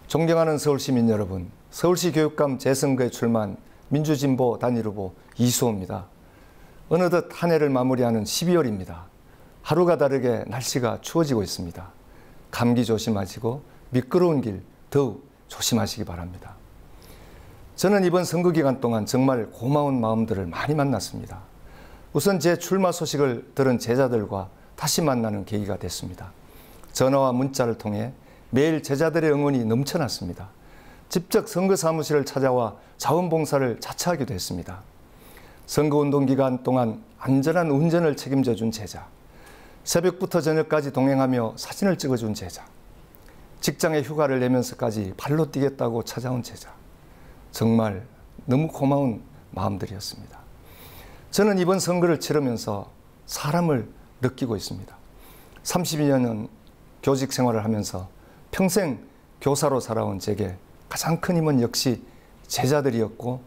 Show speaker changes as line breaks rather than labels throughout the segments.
존경하는 서울시민 여러분, 서울시 교육감 재선거에 출마한 민주진보 단일후보 이수호입니다. 어느덧 한 해를 마무리하는 12월입니다. 하루가 다르게 날씨가 추워지고 있습니다. 감기 조심하시고 미끄러운 길 더욱 조심하시기 바랍니다. 저는 이번 선거 기간 동안 정말 고마운 마음들을 많이 만났습니다. 우선 제 출마 소식을 들은 제자들과 다시 만나는 계기가 됐습니다. 전화와 문자를 통해 매일 제자들의 응원이 넘쳐났습니다. 직접 선거 사무실을 찾아와 자원봉사를 자처하기도 했습니다. 선거운동 기간 동안 안전한 운전을 책임져 준 제자, 새벽부터 저녁까지 동행하며 사진을 찍어준 제자, 직장에 휴가를 내면서까지 발로 뛰겠다고 찾아온 제자, 정말 너무 고마운 마음들이었습니다. 저는 이번 선거를 치르면서 사람을 느끼고 있습니다. 32년 교직 생활을 하면서 평생 교사로 살아온 제게 가장 큰 힘은 역시 제자들이었고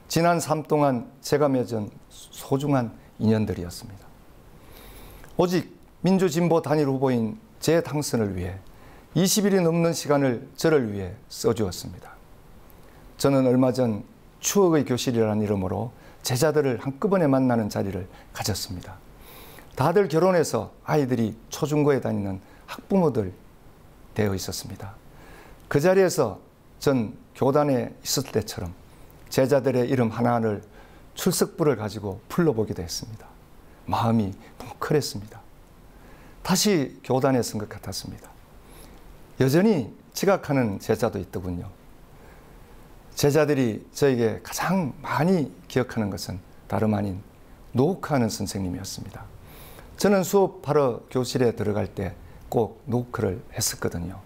지난 삶 동안 제가 맺은 소중한 인연들이었습니다. 오직 민주진보 단일 후보인 제 당선을 위해 20일이 넘는 시간을 저를 위해 써주었습니다. 저는 얼마 전 추억의 교실이라는 이름으로 제자들을 한꺼번에 만나는 자리를 가졌습니다. 다들 결혼해서 아이들이 초중고에 다니는 학부모들 되어 있었습니다. 그 자리에서 전 교단에 있을 때처럼 제자들의 이름 하나를 출석부를 가지고 불러보기도 했습니다. 마음이 뭉클했습니다. 다시 교단에 쓴 것 같았습니다. 여전히 지각하는 제자도 있더군요. 제자들이 저에게 가장 많이 기억하는 것은 다름 아닌 노크하는 선생님이었습니다. 저는 수업하러 교실에 들어갈 때 꼭 노크를 했었거든요.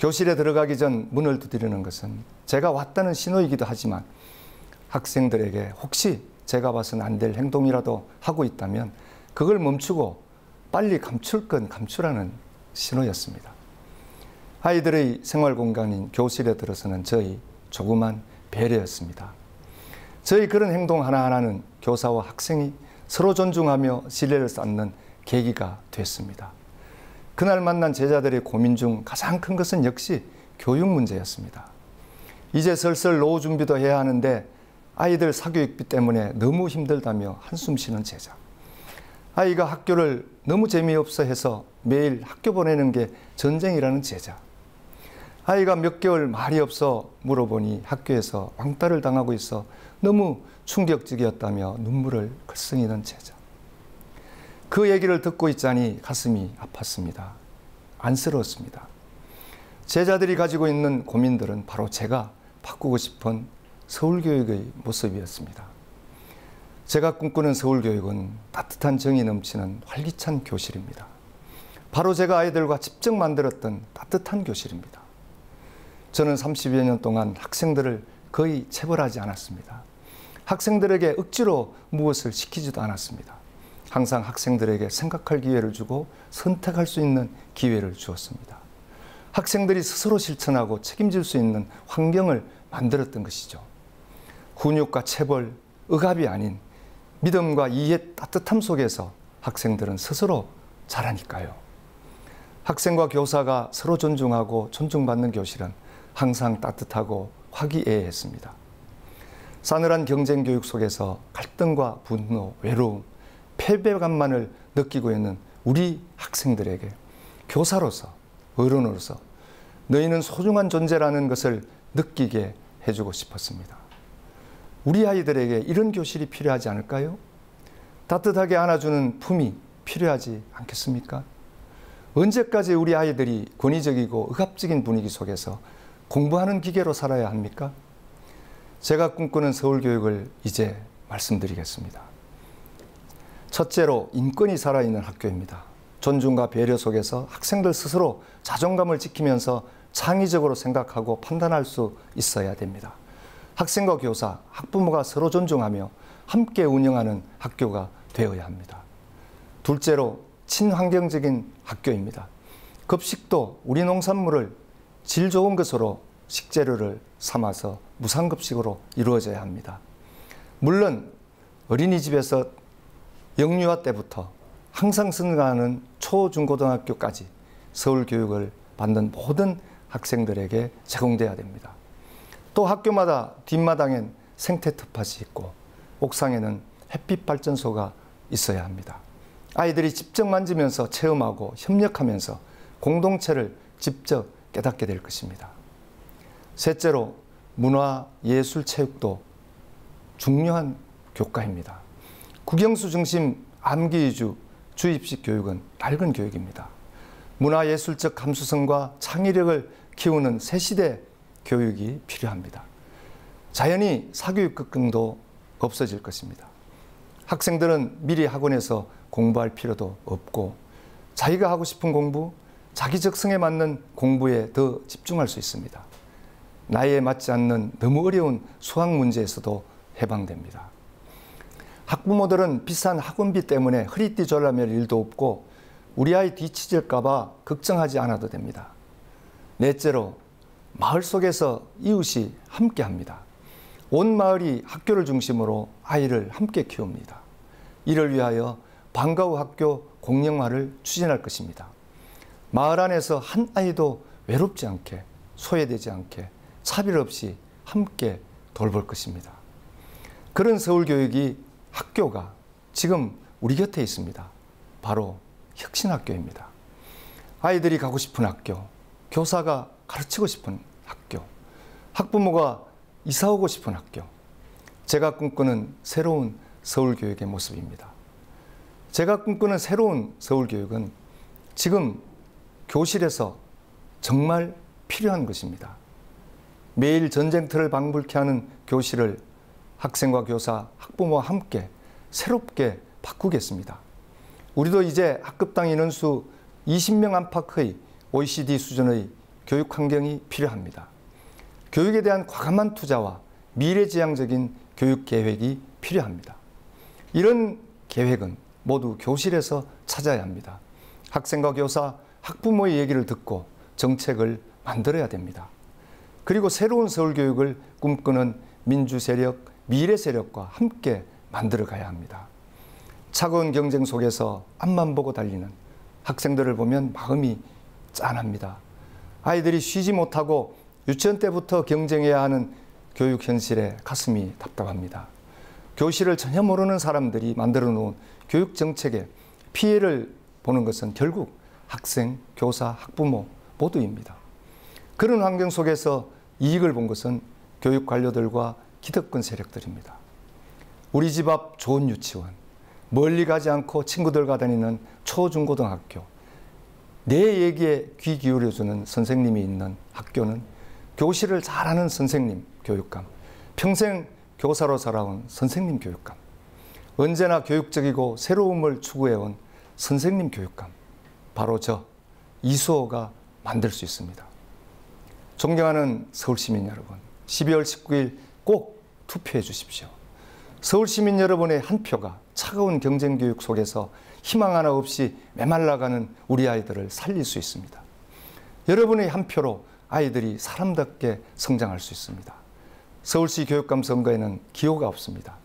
교실에 들어가기 전 문을 두드리는 것은 제가 왔다는 신호이기도 하지만 학생들에게 혹시 제가 봐서는 안 될 행동이라도 하고 있다면 그걸 멈추고 빨리 감출 건 감추라는 신호였습니다. 아이들의 생활 공간인 교실에 들어서는 저희 조그만 배려였습니다. 저희 그런 행동 하나하나는 교사와 학생이 서로 존중하며 신뢰를 쌓는 계기가 됐습니다. 그날 만난 제자들의 고민 중 가장 큰 것은 역시 교육 문제였습니다. 이제 슬슬 노후 준비도 해야 하는데 아이들 사교육비 때문에 너무 힘들다며 한숨 쉬는 제자. 아이가 학교를 너무 재미없어 해서 매일 학교 보내는 게 전쟁이라는 제자. 아이가 몇 개월 말이 없어 물어보니 학교에서 왕따를 당하고 있어 너무 충격적이었다며 눈물을 글썽이는 제자. 그 얘기를 듣고 있자니 가슴이 아팠습니다. 안쓰러웠습니다. 제자들이 가지고 있는 고민들은 바로 제가 바꾸고 싶은 서울교육의 모습이었습니다. 제가 꿈꾸는 서울교육은 따뜻한 정이 넘치는 활기찬 교실입니다. 바로 제가 아이들과 직접 만들었던 따뜻한 교실입니다. 저는 30여 년 동안 학생들을 거의 체벌하지 않았습니다. 학생들에게 억지로 무엇을 시키지도 않았습니다. 항상 학생들에게 생각할 기회를 주고 선택할 수 있는 기회를 주었습니다. 학생들이 스스로 실천하고 책임질 수 있는 환경을 만들었던 것이죠. 훈육과 체벌, 억압이 아닌 믿음과 이해, 따뜻함 속에서 학생들은 스스로 자라니까요. 학생과 교사가 서로 존중하고 존중받는 교실은 항상 따뜻하고 화기애애했습니다. 싸늘한 경쟁교육 속에서 갈등과 분노, 외로움, 패배감만을 느끼고 있는 우리 학생들에게 교사로서, 어른으로서 너희는 소중한 존재라는 것을 느끼게 해주고 싶었습니다. 우리 아이들에게 이런 교실이 필요하지 않을까요? 따뜻하게 안아주는 품이 필요하지 않겠습니까? 언제까지 우리 아이들이 권위적이고 억압적인 분위기 속에서 공부하는 기계로 살아야 합니까? 제가 꿈꾸는 서울교육을 이제 말씀드리겠습니다. 첫째로 인권이 살아있는 학교입니다. 존중과 배려 속에서 학생들 스스로 자존감을 지키면서 창의적으로 생각하고 판단할 수 있어야 됩니다. 학생과 교사, 학부모가 서로 존중하며 함께 운영하는 학교가 되어야 합니다. 둘째로 친환경적인 학교입니다. 급식도 우리 농산물을 질 좋은 것으로 식재료를 삼아서 무상급식으로 이루어져야 합니다. 물론 어린이집에서 영유아 때부터 항상 승가하는 초, 중, 고등학교까지 서울교육을 받는 모든 학생들에게 제공돼야 됩니다. 또 학교마다 뒷마당엔 생태 텃밭이 있고 옥상에는 햇빛 발전소가 있어야 합니다. 아이들이 직접 만지면서 체험하고 협력하면서 공동체를 직접 깨닫게 될 것입니다. 셋째로 문화, 예술, 체육도 중요한 교과입니다. 국영수 중심 암기 위주 주입식 교육은 낡은 교육입니다. 문화예술적 감수성과 창의력을 키우는 새시대 교육이 필요합니다. 자연히 사교육 급등도 없어질 것입니다. 학생들은 미리 학원에서 공부할 필요도 없고 자기가 하고 싶은 공부, 자기 적성에 맞는 공부에 더 집중할 수 있습니다. 나이에 맞지 않는 너무 어려운 수학 문제에서도 해방됩니다. 학부모들은 비싼 학원비 때문에 허리띠 졸라맬 일도 없고 우리 아이 뒤처질까 봐 걱정하지 않아도 됩니다. 넷째로 마을 속에서 이웃이 함께합니다. 온 마을이 학교를 중심으로 아이를 함께 키웁니다. 이를 위하여 방과 후 학교 공영화를 추진할 것입니다. 마을 안에서 한 아이도 외롭지 않게, 소외되지 않게 차별 없이 함께 돌볼 것입니다. 그런 서울교육이 학교가 지금 우리 곁에 있습니다. 바로 혁신학교입니다. 아이들이 가고 싶은 학교, 교사가 가르치고 싶은 학교, 학부모가 이사 오고 싶은 학교. 제가 꿈꾸는 새로운 서울교육의 모습입니다. 제가 꿈꾸는 새로운 서울교육은 지금 교실에서 정말 필요한 것입니다. 매일 전쟁터를 방불케 하는 교실을 학생과 교사, 학부모와 함께 새롭게 바꾸겠습니다. 우리도 이제 학급당 인원수 20명 안팎의 OECD 수준의 교육 환경이 필요합니다. 교육에 대한 과감한 투자와 미래지향적인 교육 계획이 필요합니다. 이런 계획은 모두 교실에서 찾아야 합니다. 학생과 교사, 학부모의 얘기를 듣고 정책을 만들어야 됩니다. 그리고 새로운 서울교육을 꿈꾸는 민주세력, 미래세력과 함께 만들어 가야 합니다. 차가운 경쟁 속에서 앞만 보고 달리는 학생들을 보면 마음이 짠합니다. 아이들이 쉬지 못하고 유치원 때부터 경쟁해야 하는 교육 현실에 가슴이 답답합니다. 교실을 전혀 모르는 사람들이 만들어 놓은 교육 정책에 피해를 보는 것은 결국 학생, 교사, 학부모 모두입니다. 그런 환경 속에서 이익을 본 것은 교육 관료들과 기득권 세력들입니다. 우리 집 앞 좋은 유치원, 멀리 가지 않고 친구들과 다니는 초중고등학교, 내 얘기에 귀 기울여주는 선생님이 있는 학교는 교실을 잘하는 선생님 교육감, 평생 교사로 살아온 선생님 교육감, 언제나 교육적이고 새로움을 추구해온 선생님 교육감, 바로 저 이수호가 만들 수 있습니다. 존경하는 서울시민 여러분, 12월 19일 꼭 투표해 주십시오. 서울시민 여러분의 한 표가 차가운 경쟁교육 속에서 희망 하나 없이 메말라가는 우리 아이들을 살릴 수 있습니다. 여러분의 한 표로 아이들이 사람답게 성장할 수 있습니다. 서울시 교육감 선거에는 기호가 없습니다.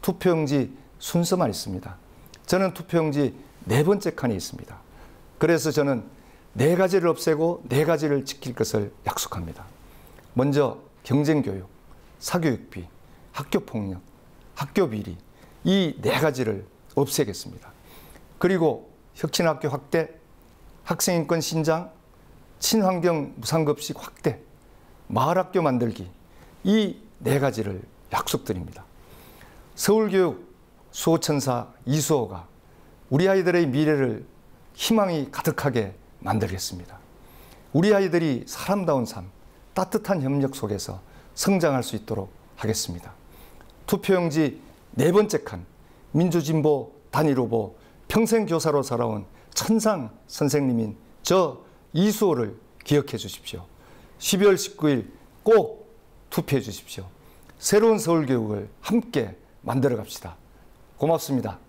투표용지 순서만 있습니다. 저는 투표용지 4번째 칸에 있습니다. 그래서 저는 4가지를 없애고 4가지를 지킬 것을 약속합니다. 먼저 경쟁교육, 사교육비, 학교폭력, 학교비리, 이 4가지를 없애겠습니다. 그리고 혁신학교 확대, 학생인권 신장, 친환경 무상급식 확대, 마을학교 만들기, 이 4가지를 약속드립니다. 서울교육 수호천사 이수호가 우리 아이들의 미래를 희망이 가득하게 만들겠습니다. 우리 아이들이 사람다운 삶, 따뜻한 협력 속에서 성장할 수 있도록 하겠습니다. 투표용지 4번째 칸, 민주진보 단일후보, 평생 교사로 살아온 천상 선생님인 저 이수호를 기억해 주십시오. 12월 19일 꼭 투표해 주십시오. 새로운 서울교육을 함께 만들어 갑시다. 고맙습니다.